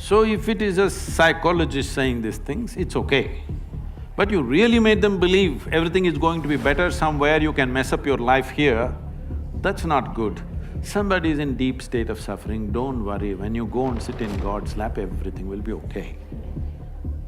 So if it is a psychologist saying these things, it's okay. But you really made them believe everything is going to be better somewhere, you can mess up your life here, that's not good. Somebody is in deep state of suffering, don't worry, when you go and sit in God's lap, everything will be okay.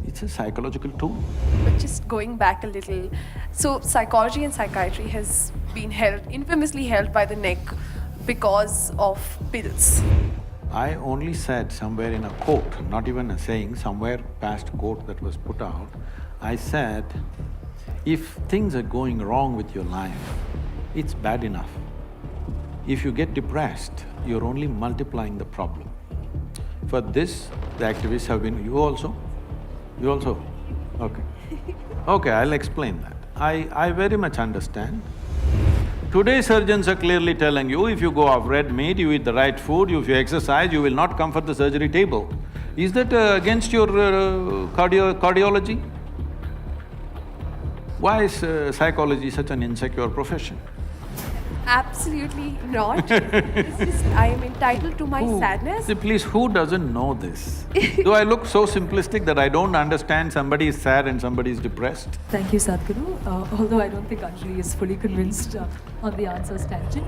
It's a psychological tool. But just going back a little, so psychology and psychiatry has been infamously held by the neck because of pills. I only said somewhere in a quote, not even a saying, somewhere past quote that was put out, I said, if things are going wrong with your life, it's bad enough. If you get depressed, you're only multiplying the problem. For this, the activists have been… You also? You also? Okay. Okay, I'll explain that. I very much understand. Today surgeons are clearly telling you, if you go off red meat, you eat the right food, if you exercise, you will not come for the surgery table. Is that against your cardiology? Why is psychology such an insecure profession? Absolutely not. It's just I am entitled to my sadness. See, please, who doesn't know this? Do I look so simplistic that I don't understand somebody is sad and somebody is depressed? Thank you, Sadhguru. Although I don't think Anjali is fully convinced on the answer's tangent.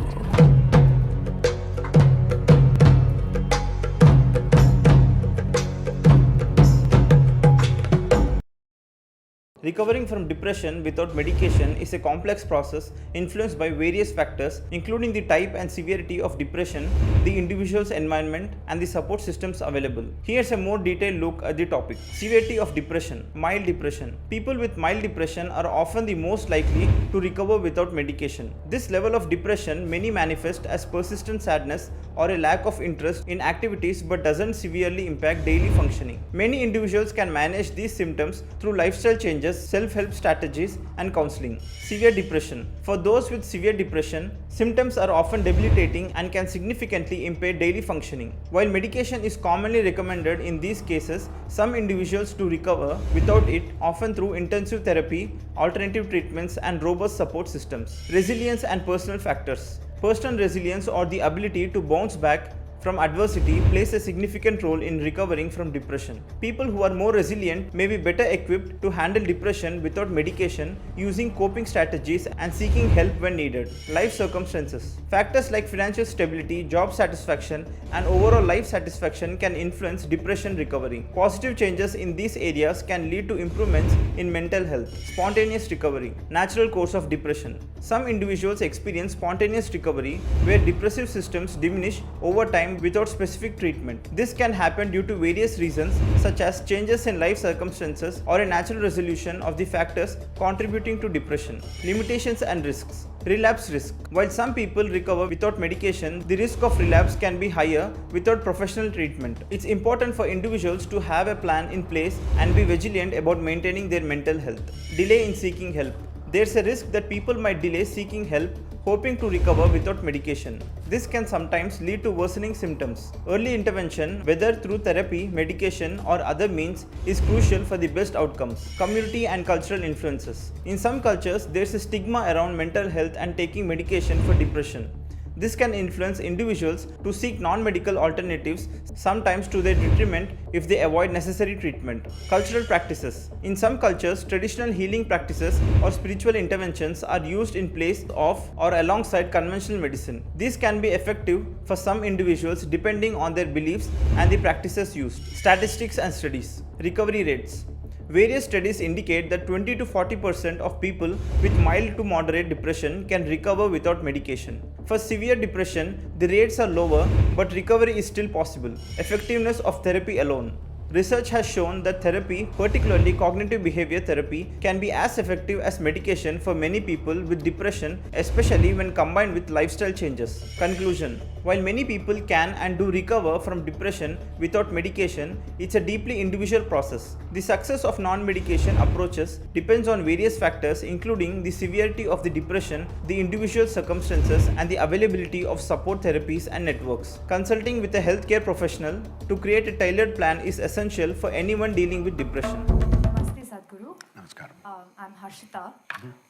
Recovering from depression without medication is a complex process influenced by various factors, including the type and severity of depression, the individual's environment, and the support systems available. Here's a more detailed look at the topic. Severity of depression. Mild depression. People with mild depression are often the most likely to recover without medication. This level of depression may manifest as persistent sadness or a lack of interest in activities but doesn't severely impact daily functioning. Many individuals can manage these symptoms through lifestyle changes, self-help strategies, and counseling. Severe depression. For those with severe depression, symptoms are often debilitating and can significantly impair daily functioning. While medication is commonly recommended in these cases, some individuals do recover without it, often through intensive therapy, alternative treatments, and robust support systems. Resilience and personal factors. Personal resilience, or the ability to bounce back from adversity, plays a significant role in recovering from depression. People who are more resilient may be better equipped to handle depression without medication, using coping strategies and seeking help when needed. Life circumstances. Factors like financial stability, job satisfaction, and overall life satisfaction can influence depression recovery. Positive changes in these areas can lead to improvements in mental health. Spontaneous recovery. Natural course of depression. Some individuals experience spontaneous recovery where depressive symptoms diminish over time without specific treatment. This can happen due to various reasons, such as changes in life circumstances or a natural resolution of the factors contributing to depression. Limitations and risks. Relapse risk. While some people recover without medication, the risk of relapse can be higher without professional treatment. It's important for individuals to have a plan in place and be vigilant about maintaining their mental health. Delay in seeking help. There's a risk that people might delay seeking help, hoping to recover without medication. This can sometimes lead to worsening symptoms. Early intervention, whether through therapy, medication, or other means, is crucial for the best outcomes. Community and cultural influences. In some cultures, there's a stigma around mental health and taking medication for depression. This can influence individuals to seek non-medical alternatives, sometimes to their detriment if they avoid necessary treatment. Cultural practices. In some cultures, traditional healing practices or spiritual interventions are used in place of or alongside conventional medicine. These can be effective for some individuals depending on their beliefs and the practices used. Statistics and studies. Recovery rates. Various studies indicate that 20 to 40% of people with mild to moderate depression can recover without medication. For severe depression, the rates are lower, but recovery is still possible. Effectiveness of therapy alone. Research has shown that therapy, particularly cognitive behavior therapy, can be as effective as medication for many people with depression, especially when combined with lifestyle changes. Conclusion. While many people can and do recover from depression without medication, it's a deeply individual process. The success of non-medication approaches depends on various factors, including the severity of the depression, the individual circumstances, and the availability of support therapies and networks. Consulting with a healthcare professional to create a tailored plan is essential for anyone dealing with depression. Namaste, Sadhguru. Namaskaram. I'm Harshita.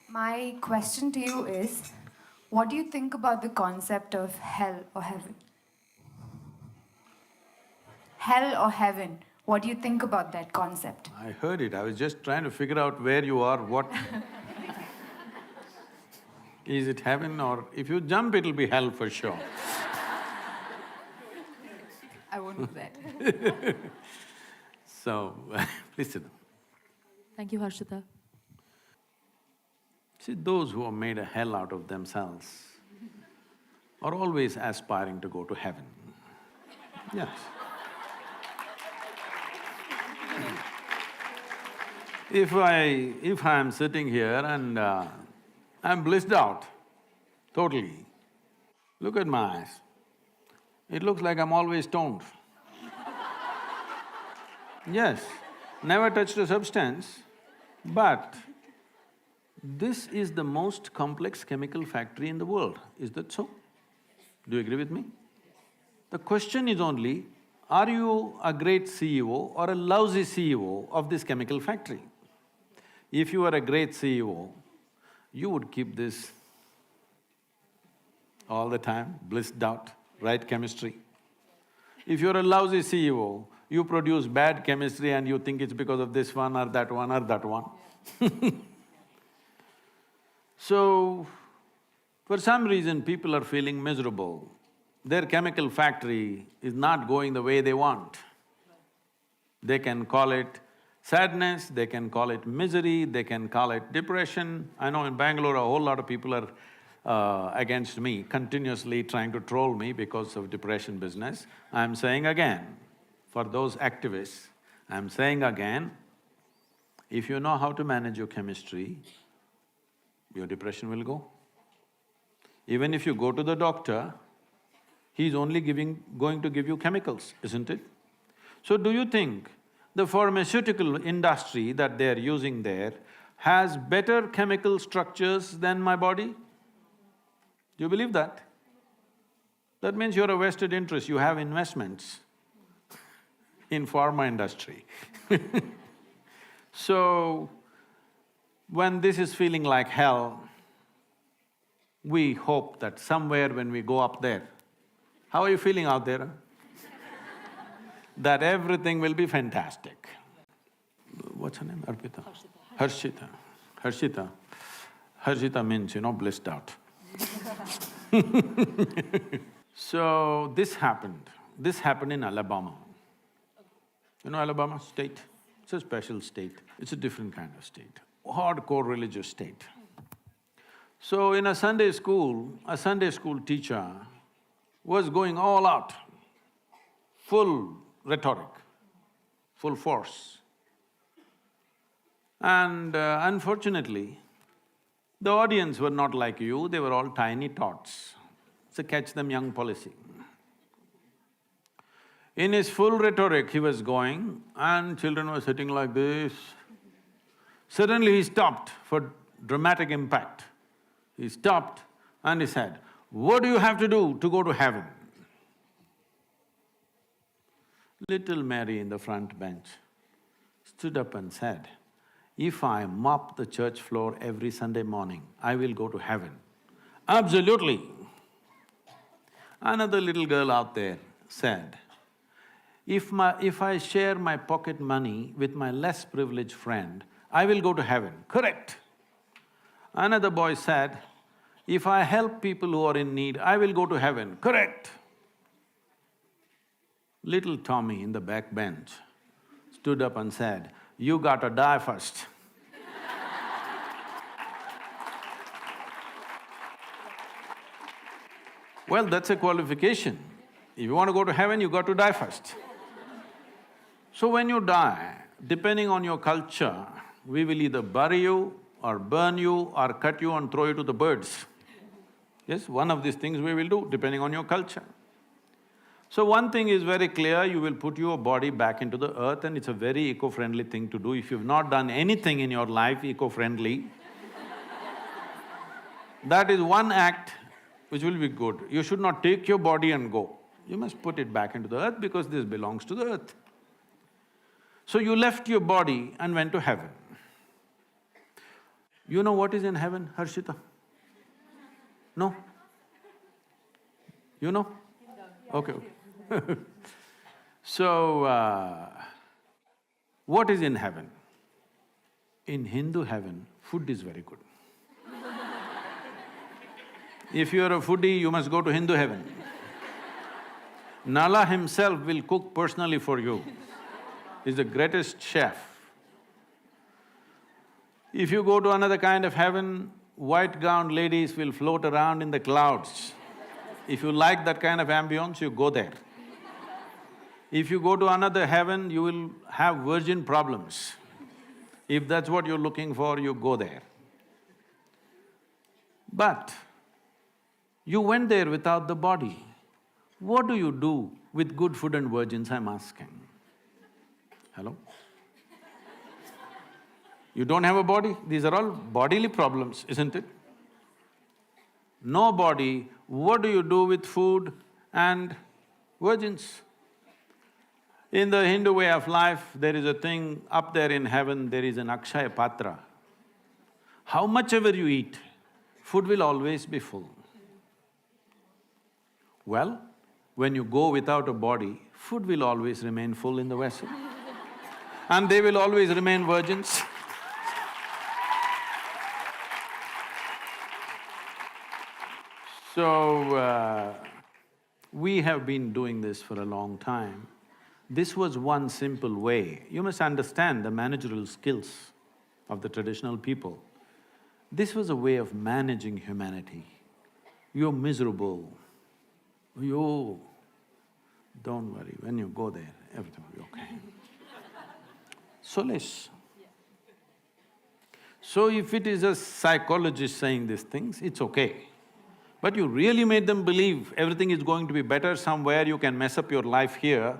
My question to you is, what do you think about the concept of hell or heaven? hell or heaven. What do you think about that concept? I heard it, I was just trying to figure out where you are, what… Is it heaven or… if you jump, it'll be hell for sure. I won't do that. So, please sit down. Thank you, Harshita. See, those who have made a hell out of themselves are always aspiring to go to heaven. Yes. If I'm sitting here and I'm blissed out, totally, look at my eyes. It looks like I'm always stoned. Yes, never touched a substance, but this is the most complex chemical factory in the world. Is that so? Do you agree with me? The question is only, are you a great CEO or a lousy CEO of this chemical factory? If you are a great CEO, you would keep this all the time, blissed out, right chemistry. If you're a lousy CEO, you produce bad chemistry and you think it's because of this one or that one or that one. So, for some reason people are feeling miserable. Their chemical factory is not going the way they want. They can call it sadness, they can call it misery, they can call it depression. I know in Bangalore a whole lot of people are against me, continuously trying to troll me because of depression business. I'm saying again, for those activists, I'm saying again, if you know how to manage your chemistry, your depression will go. Even if you go to the doctor, he's only going to give you chemicals, isn't it? So do you think the pharmaceutical industry that they're using there has better chemical structures than my body? Do you believe that? That means you're a vested interest, you have investments in pharma industry. So, when this is feeling like hell, we hope that somewhere when we go up there, how are you feeling out there? That everything will be fantastic. What's her name? Arpita? Harshita. Harshita. Harshita means, blissed out. So, this happened in Alabama. You know Alabama state? It's a special state, it's a different kind of state, hardcore religious state. So in a Sunday school teacher was going all out, full rhetoric, full force. And unfortunately, the audience were not like you, they were all tiny tots. It's a catch them young policy. In his full rhetoric, he was going and children were sitting like this. Suddenly he stopped for dramatic impact. He stopped and he said, "What do you have to do to go to heaven?" Little Mary in the front bench stood up and said, "If I mop the church floor every Sunday morning, I will go to heaven." Absolutely. Another little girl out there said, If I share my pocket money with my less privileged friend, I will go to heaven. Correct. Another boy said, "If I help people who are in need, I will go to heaven." Correct. Little Tommy in the back bench stood up and said, "You gotta die first." Well, that's a qualification. If you want to go to heaven, you got to die first. So when you die, depending on your culture, we will either bury you or burn you or cut you and throw you to the birds. Yes, one of these things we will do, depending on your culture. So one thing is very clear, you will put your body back into the earth and it's a very eco-friendly thing to do. If you've not done anything in your life eco-friendly, that is one act which will be good. You should not take your body and go. You must put it back into the earth because this belongs to the earth. So you left your body and went to heaven. You know what is in heaven, Harshita? No? You know? Okay, okay. So, what is in heaven? In Hindu heaven, food is very good. If you're a foodie, you must go to Hindu heaven. Nala himself will cook personally for you. He's the greatest chef. If you go to another kind of heaven, white-gowned ladies will float around in the clouds. If you like that kind of ambience, you go there. If you go to another heaven, you will have virgin problems. If that's what you're looking for, you go there. But you went there without the body. What do you do with good food and virgins, I'm asking? Hello? You don't have a body, these are all bodily problems, isn't it? No body, what do you do with food and virgins? In the Hindu way of life, there is a thing, up there in heaven, there is an Akshaya Patra. How much ever you eat, food will always be full. Well, when you go without a body, food will always remain full in the vessel. And they will always remain virgins. So, we have been doing this for a long time. This was one simple way. You must understand the managerial skills of the traditional people. This was a way of managing humanity. You're miserable. You… don't worry, when you go there, everything will be okay. Solace. So if it is a psychologist saying these things, it's okay. But you really made them believe everything is going to be better somewhere, you can mess up your life here,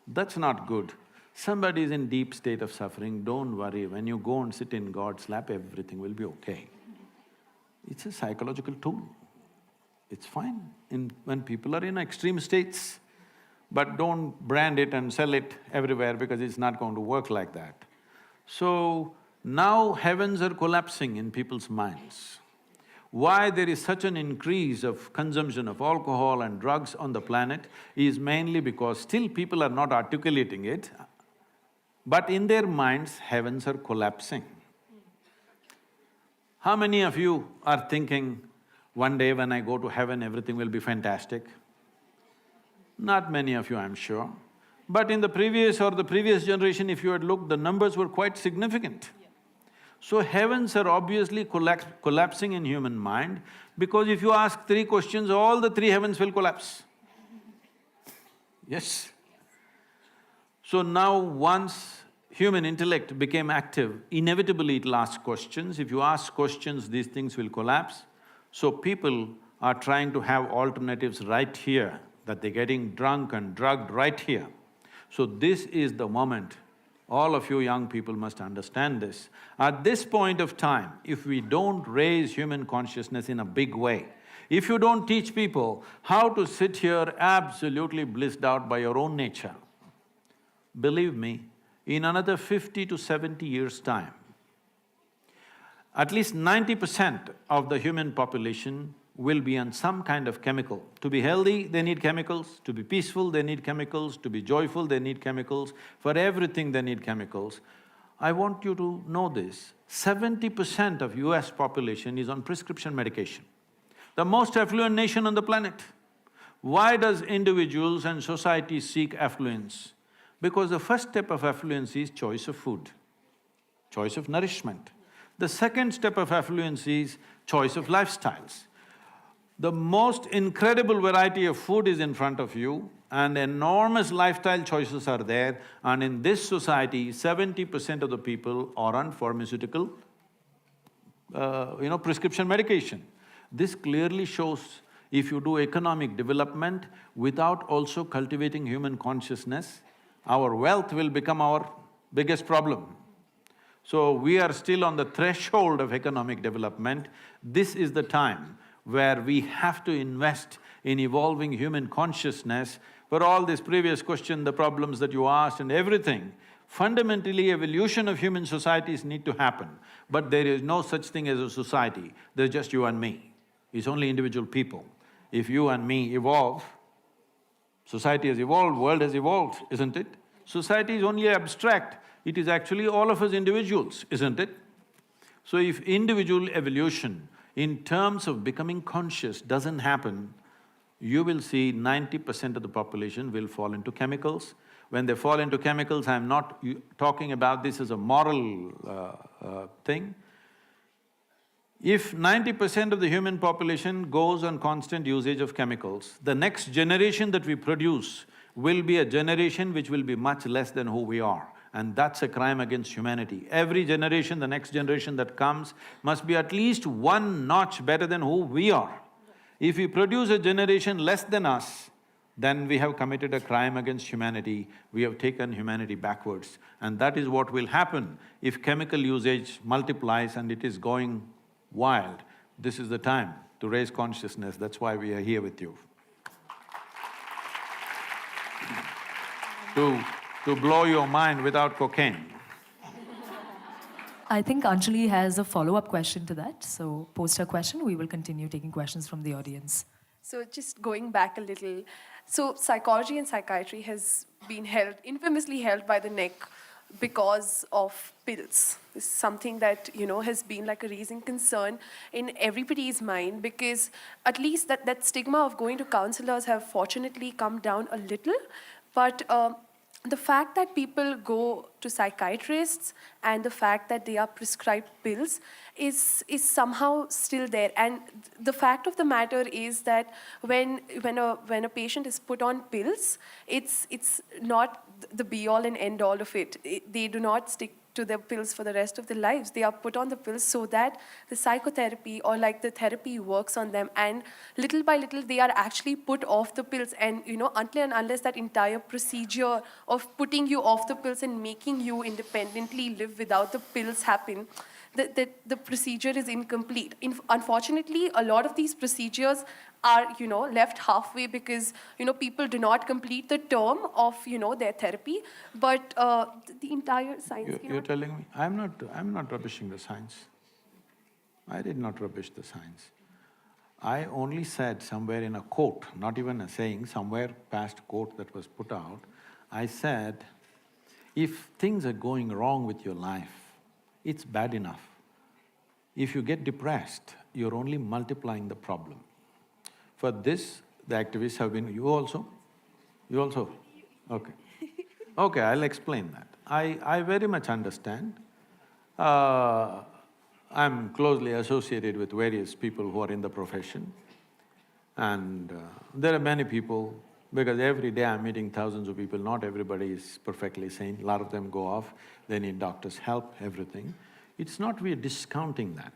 that's not good. Somebody is in deep state of suffering, don't worry, when you go and sit in God's lap, everything will be okay. It's a psychological tool. It's fine when people are in extreme states, but don't brand it and sell it everywhere because it's not going to work like that. So, now heavens are collapsing in people's minds. Why there is such an increase of consumption of alcohol and drugs on the planet is mainly because still people are not articulating it, but in their minds, heavens are collapsing. How many of you are thinking, one day when I go to heaven, everything will be fantastic? Not many of you, I'm sure. But in the previous generation, if you had looked, the numbers were quite significant. So heavens are obviously collapsing in human mind because if you ask three questions, all the three heavens will collapse. Yes. So now once human intellect became active, inevitably it'll ask questions. If you ask questions, these things will collapse. So people are trying to have alternatives right here, that they're getting drunk and drugged right here. So this is the moment. All of you young people must understand this. At this point of time, if we don't raise human consciousness in a big way, if you don't teach people how to sit here absolutely blissed out by your own nature, believe me, in another 50 to 70 years' time, at least 90% of the human population will be on some kind of chemical. To be healthy, they need chemicals. To be peaceful, they need chemicals. To be joyful, they need chemicals. For everything, they need chemicals. I want you to know this, 70% of US population is on prescription medication. The most affluent nation on the planet. Why does individuals and societies seek affluence? Because the first step of affluence is choice of food, choice of nourishment. The second step of affluence is choice of lifestyles. The most incredible variety of food is in front of you and enormous lifestyle choices are there, and in this society, 70% of the people are on pharmaceutical, prescription medication. This clearly shows if you do economic development without also cultivating human consciousness, our wealth will become our biggest problem. So we are still on the threshold of economic development. This is the time where we have to invest in evolving human consciousness. For all this previous question, the problems that you asked and everything, fundamentally evolution of human societies need to happen. But there is no such thing as a society, there's just you and me. It's only individual people. If you and me evolve, Society has evolved, world has evolved, isn't it? Society is only abstract, it is actually all of us individuals, isn't it? So if individual evolution in terms of becoming conscious doesn't happen, you will see 90% of the population will fall into chemicals. When they fall into chemicals, I'm not talking about this as a moral thing. If 90% of the human population goes on constant usage of chemicals, the next generation that we produce will be a generation which will be much less than who we are. And that's a crime against humanity. Every generation, the next generation that comes, must be at least one notch better than who we are. If we produce a generation less than us, then we have committed a crime against humanity, we have taken humanity backwards. And that is what will happen if chemical usage multiplies and it is going wild. This is the time to raise consciousness, that's why we are here with you. To blow your mind without cocaine. I think Anjali has a follow-up question to that. So post her question, we will continue taking questions from the audience. So just going back a little, so psychology and psychiatry has been infamously held by the neck because of pills. This is something that, has been like a raising concern in everybody's mind, because at least that stigma of going to counselors have fortunately come down a little, but the fact that people go to psychiatrists and the fact that they are prescribed pills is somehow still there. And the fact of the matter is that when a patient is put on pills, it's not the be-all and end-all of it. They do not stick to the pills for the rest of their lives. They are put on the pills so that the psychotherapy or like the therapy works on them, and little by little they are actually put off the pills. And until and unless that entire procedure of putting you off the pills and making you independently live without the pills happen, the procedure is incomplete. Unfortunately, a lot of these procedures are, left halfway because, people do not complete the term of, their therapy, but the entire science… You're telling me… I'm not rubbishing the science. I did not rubbish the science. I only said somewhere in a quote, not even a saying, somewhere past quote that was put out, I said, if things are going wrong with your life, it's bad enough. If you get depressed, you're only multiplying the problem. For this, the activists have been… You also? You also? Okay. Okay, I'll explain that. I very much understand. I'm closely associated with various people who are in the profession, and there are many people, because every day I'm meeting thousands of people, not everybody is perfectly sane, a lot of them go off, they need doctors' help, everything. It's not we're discounting that.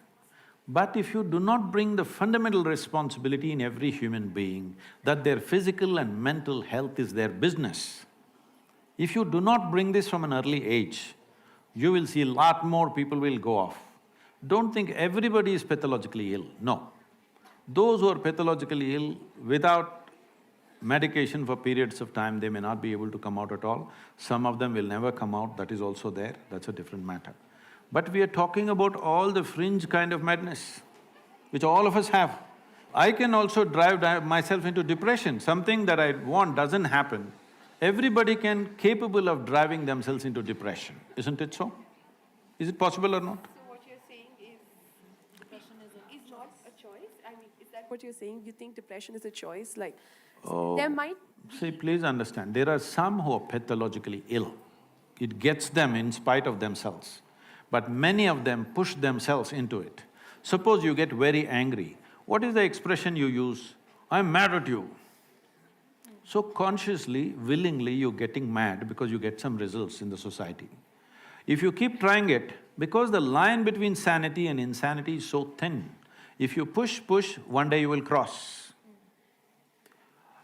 But if you do not bring the fundamental responsibility in every human being that their physical and mental health is their business, if you do not bring this from an early age, you will see a lot more people will go off. Don't think everybody is pathologically ill, no. Those who are pathologically ill without medication for periods of time, they may not be able to come out at all. Some of them will never come out, that is also there, that's a different matter. But we are talking about all the fringe kind of madness, which all of us have. I can also drive myself into depression, something that I want doesn't happen. Everybody capable of driving themselves into depression, isn't it so? Is it possible or not? So what you're saying is depression is not a choice? I mean, is that what you're saying? You think depression is a choice? Like, there might… See, please understand, there are some who are pathologically ill. It gets them in spite of themselves. But many of them push themselves into it. Suppose you get very angry, what is the expression you use? I'm mad at you. So consciously, willingly you're getting mad because you get some results in the society. If you keep trying it, because the line between sanity and insanity is so thin, if you push, one day you will cross.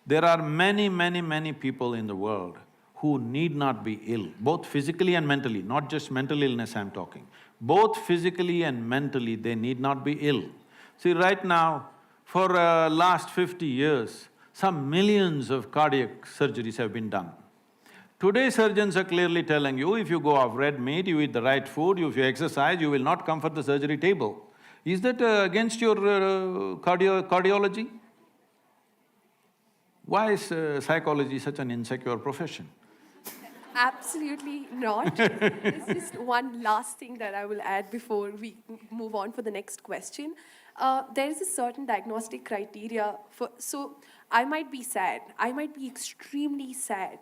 There are many people in the world who need not be ill, both physically and mentally, not just mental illness I'm talking. Both physically and mentally, they need not be ill. See, right now, for last 50 years, some millions of cardiac surgeries have been done. Today surgeons are clearly telling you, if you go off red meat, you eat the right food, if you exercise, you will not come for the surgery table. Is that against your cardiology? Why is psychology such an insecure profession? Absolutely not. There's just one last thing that I will add before we move on for the next question. There is a certain diagnostic criteria for, so I might be sad, I might be extremely sad,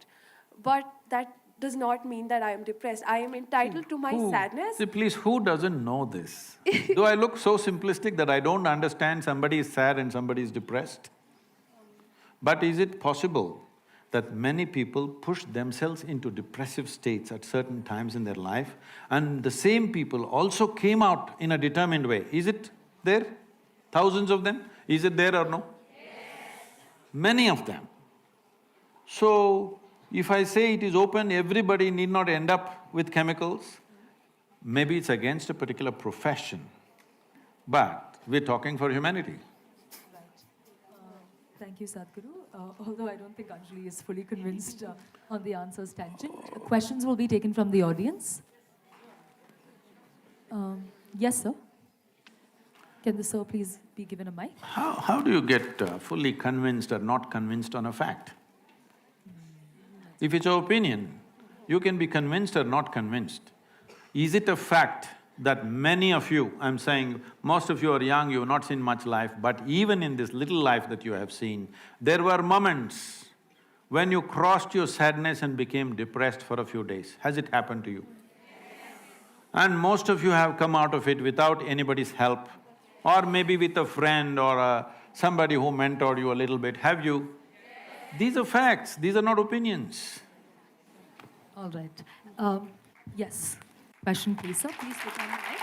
but that does not mean that I am depressed. I am entitled to my sadness. See, please, who doesn't know this? Do I look so simplistic that I don't understand somebody is sad and somebody is depressed? But is it possible that many people push themselves into depressive states at certain times in their life, and the same people also came out in a determined way? Is it there? Thousands of them? Is it there or no? Yes. Many of them. So, if I say it is open, everybody need not end up with chemicals. Maybe it's against a particular profession, but we're talking for humanity. Thank you, Sadhguru. Although I don't think Anjali is fully convinced on the answers tangent. Questions will be taken from the audience. Yes, sir. Can the sir please be given a mic? How do you get fully convinced or not convinced on a fact? If it's your opinion, you can be convinced or not convinced. Is it a fact that many of you, I'm saying most of you are young, you've not seen much life, but even in this little life that you have seen, there were moments when you crossed your sadness and became depressed for a few days. Has it happened to you? And most of you have come out of it without anybody's help, or maybe with a friend or somebody who mentored you a little bit. Have you? These are facts, these are not opinions. All right. Yes. Question, please, sir. Please take on the mic.